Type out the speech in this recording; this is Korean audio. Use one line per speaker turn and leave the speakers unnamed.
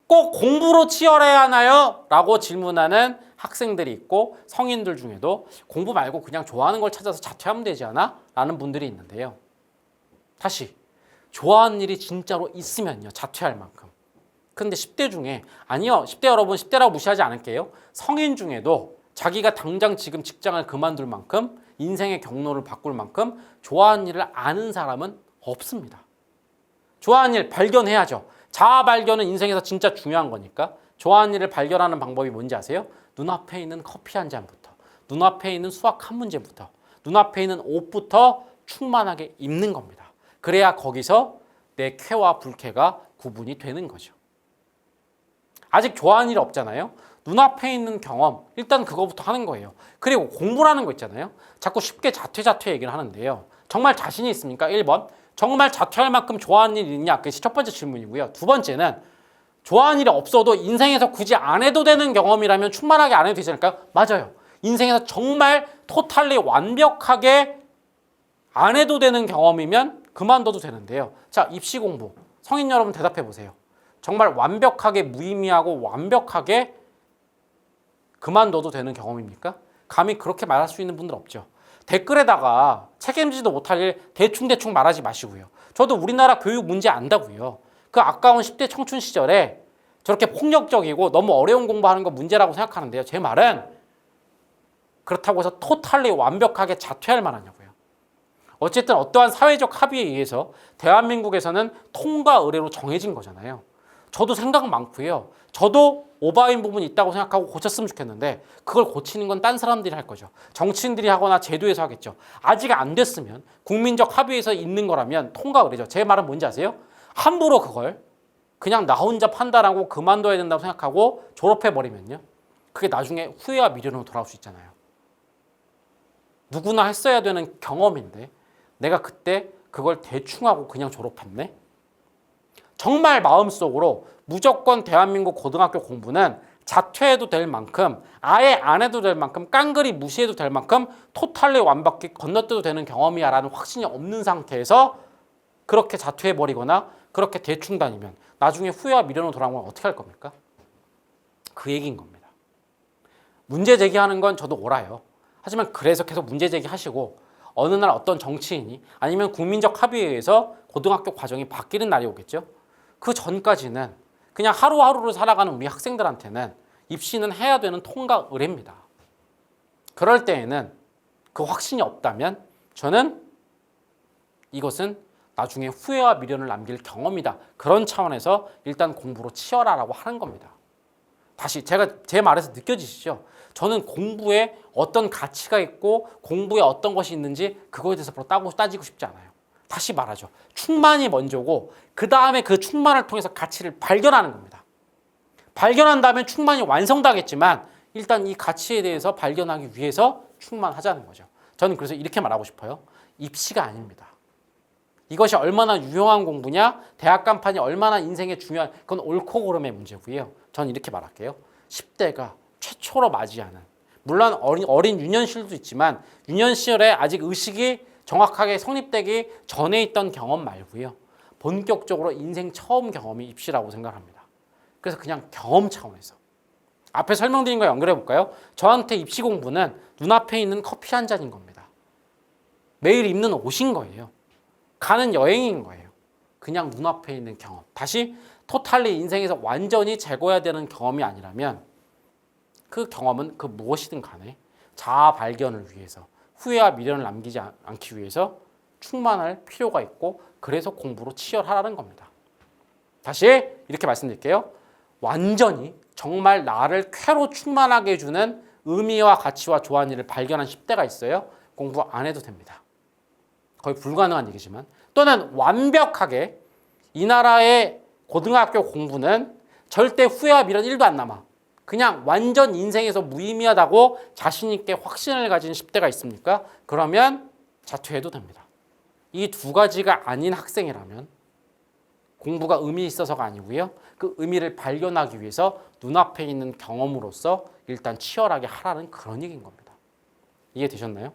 꼭 공부로 치열해야 하나요? 라고 질문하는 학생들이 있고 성인들 중에도 공부 말고 그냥 좋아하는 걸 찾아서 자퇴하면 되지 않아? 라는 분들이 있는데요. 다시 좋아하는 일이 진짜로 있으면요. 자퇴할 만큼. 근데 10대 중에 아니요. 10대 여러분 10대라고 무시하지 않을게요. 성인 중에도 자기가 당장 지금 직장을 그만둘 만큼 인생의 경로를 바꿀 만큼 좋아하는 일을 아는 사람은 없습니다. 좋아하는 일 발견해야죠. 자아 발견은 인생에서 진짜 중요한 거니까. 좋아하는 일을 발견하는 방법이 뭔지 아세요? 눈앞에 있는 커피 한 잔부터, 눈앞에 있는 수학 한 문제부터, 눈앞에 있는 옷부터 충만하게 입는 겁니다. 그래야 거기서 내 쾌와 불쾌가 구분이 되는 거죠. 아직 좋아하는 일 없잖아요. 눈앞에 있는 경험, 일단 그거부터 하는 거예요. 그리고 공부라는 거 있잖아요. 자꾸 쉽게 자퇴 얘기를 하는데요. 정말 자신이 있습니까? 1번, 정말 자퇴할 만큼 좋아하는 일이 있냐? 그게 첫 번째 질문이고요. 두 번째는 좋아하는 일이 없어도 인생에서 굳이 안 해도 되는 경험이라면 충만하게 안 해도 되지 않을까요? 맞아요. 인생에서 정말 토탈리 완벽하게 안 해도 되는 경험이면 그만둬도 되는데요. 자, 입시 공부. 성인 여러분 대답해 보세요. 정말 완벽하게 무의미하고 완벽하게 그만둬도 되는 경험입니까? 감히 그렇게 말할 수 있는 분들 없죠. 댓글에다가 책임지도 못할 일 대충 말하지 마시고요. 저도 우리나라 교육 문제 안다고요. 그 아까운 10대 청춘 시절에 저렇게 폭력적이고 너무 어려운 공부하는 거 문제라고 생각하는데요. 제 말은 그렇다고 해서 토탈리 완벽하게 자퇴할 만하냐고요. 어쨌든 어떠한 사회적 합의에 의해서 대한민국에서는 통과 의례로 정해진 거잖아요. 저도 생각 많고요. 저도 오바인 부분이 있다고 생각하고 고쳤으면 좋겠는데 그걸 고치는 건 딴 사람들이 할 거죠. 정치인들이 하거나 제도에서 하겠죠. 아직 안 됐으면 국민적 합의에서 있는 거라면 통과 의례죠. 제 말은 뭔지 아세요? 함부로 그걸 그냥 나 혼자 판단하고 그만둬야 된다고 생각하고 졸업해버리면요. 그게 나중에 후회와 미련으로 돌아올 수 있잖아요. 누구나 했어야 되는 경험인데 내가 그때 그걸 대충 하고 그냥 졸업했네? 정말 마음속으로 무조건 대한민국 고등학교 공부는 자퇴해도 될 만큼 아예 안 해도 될 만큼 깡그리 무시해도 될 만큼 토탈리 완벽히 건너뛰어도 되는 경험이야 라는 확신이 없는 상태에서 그렇게 자퇴해버리거나 그렇게 대충 다니면 나중에 후회와 미련으로 돌아오면 어떻게 할 겁니까? 그 얘기인 겁니다. 문제 제기하는 건 저도 옳아요. 하지만 그래서 계속 문제 제기하시고 어느 날 어떤 정치인이 아니면 국민적 합의에 의해서 고등학교 과정이 바뀌는 날이 오겠죠. 그 전까지는 그냥 하루하루를 살아가는 우리 학생들한테는 입시는 해야 되는 통과 의례입니다. 그럴 때에는 그 확신이 없다면 저는 이것은 나중에 후회와 미련을 남길 경험이다. 그런 차원에서 일단 공부로 치열하라고 하는 겁니다. 다시 제 말에서 느껴지시죠? 저는 공부에 어떤 가치가 있고 공부에 어떤 것이 있는지 그거에 대해서 따지고 싶지 않아요. 다시 말하죠. 충만이 먼저고 그 다음에 그 충만을 통해서 가치를 발견하는 겁니다. 발견한 다음에 충만이 완성되겠지만 일단 이 가치에 대해서 발견하기 위해서 충만하자는 거죠. 저는 그래서 이렇게 말하고 싶어요. 입시가 아닙니다. 이것이 얼마나 유용한 공부냐, 대학 간판이 얼마나 인생에 중요한, 그건 옳고 그름의 문제고요. 저는 이렇게 말할게요. 10대가 최초로 맞이하는, 물론 어린 유년시절도 있지만 유년시절에 아직 의식이 정확하게 성립되기 전에 있던 경험 말고요. 본격적으로 인생 처음 경험이 입시라고 생각합니다. 그래서 그냥 경험 차원에서. 앞에 설명드린 거 연결해 볼까요? 저한테 입시 공부는 눈앞에 있는 커피 한 잔인 겁니다. 매일 입는 옷인 거예요. 가는 여행인 거예요. 그냥 눈앞에 있는 경험. 다시 토탈리 인생에서 완전히 제거해야 되는 경험이 아니라면 그 경험은 그 무엇이든 간에 자아 발견을 위해서 후회와 미련을 남기지 않기 위해서 충만할 필요가 있고 그래서 공부로 치열하라는 겁니다. 다시 이렇게 말씀드릴게요. 완전히 정말 나를 쾌로 충만하게 해주는 의미와 가치와 좋아하는 일을 발견한 10대가 있어요. 공부 안 해도 됩니다. 거의 불가능한 얘기지만 또는 완벽하게 이 나라의 고등학교 공부는 절대 후회와 미련 1도 안 남아. 그냥 완전 인생에서 무의미하다고 자신 있게 확신을 가진 10대가 있습니까? 그러면 자퇴해도 됩니다. 이 두 가지가 아닌 학생이라면 공부가 의미 있어서가 아니고요. 그 의미를 발견하기 위해서 눈앞에 있는 경험으로서 일단 치열하게 하라는 그런 얘기인 겁니다. 이해되셨나요?